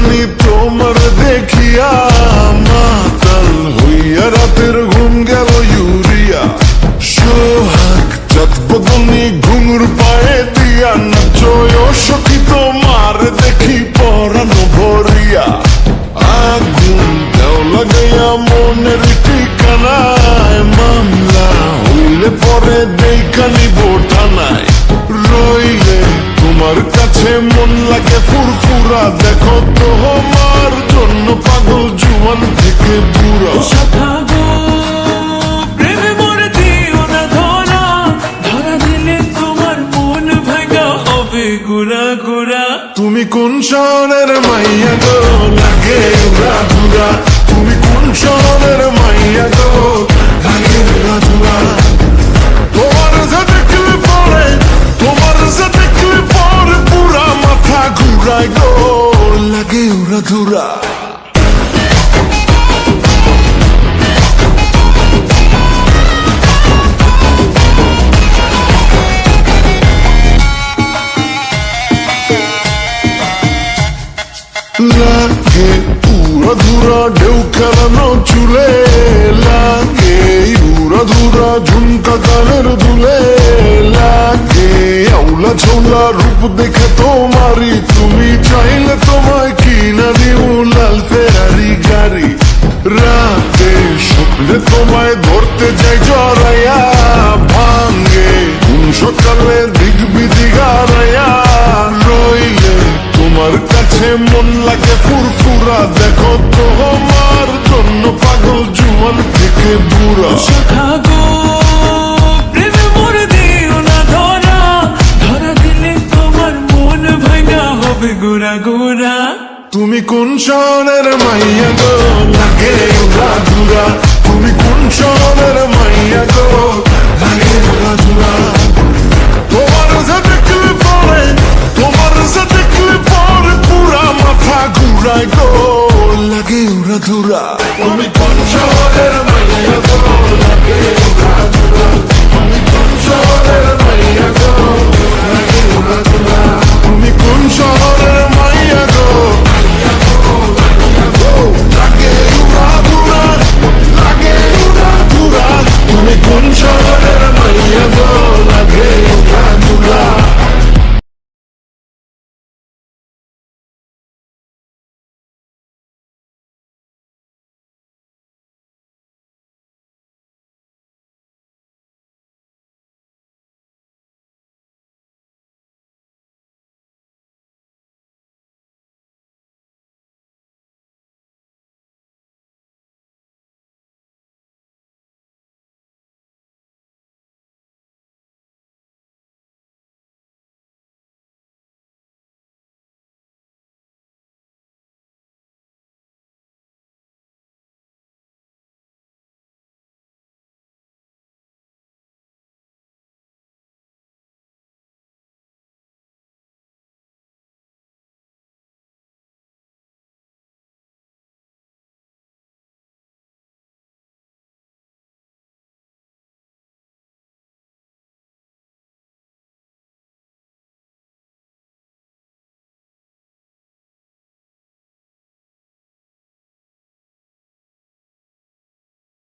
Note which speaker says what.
Speaker 1: জানি তোমার দেখিয়া মাতাল হইয়া রাতের ঘুম গেল ইউরিয়া সোহাগ চাঁদ বদনি ঘুঙুর পায়ে দিয়া নাচয় সখী তোমার দেখি পরানো ভরিয়া আগুন দেও লাগাইয়া মনের ঠিকানায় মামলা হইলে পরে দেখা নিব থানায় রইলে তোমার কাছে মন লাগে ফুরফুরা দেখো তোমার জন্য পাগল জুয়ান থেকে বুড়া
Speaker 2: প্রেমে মরে দিও না ধরা, ধরা দিলে তোমার মন ভাঙা হবে গুড়া গুড়া।
Speaker 1: তুমি কোন শহরের মাইয়া গো লাগে উড়া ধুরা তুমি কোন শহরের মাইয়া গো লাগে উড়া ধুরা তোমার যে দেখলে পরে তোমার যে দেখলে পরে পুরা মাথা ঘুরায় গো লাগে উড়া ধুরা লাগে উড়া ধুরা ঢেউ খেলানো চুলে লাগে উড়া ধুরা ঝুমকা গানের দুলে লাগে আউলা ঝোলা রূপ দেখে তোমারি তুমি চাইলে তোমায় কিনা দিও লাল ফেরারি গাড়ি রাতে স্বপ্নে তোমায় ধরতে যাই জড়াইয়া ভাঙ্গে সকালে দিক বিধি গাড়াইয়া রইলে তোমার কাছে মন লাগে ফুরফুরা দেখো তোমার জন্য পাগল জুয়ান থেকে বুড়া
Speaker 2: প্রেমে মরে দিও না ধরা, ধরা দিলে তোমার মন ভাঙা হবে গুড়া গুড়া।
Speaker 1: তুমি কোন শহরের মাইয়া গো লাগে উড়া ধুরা তুমি কোন শহরের মাইয়া গো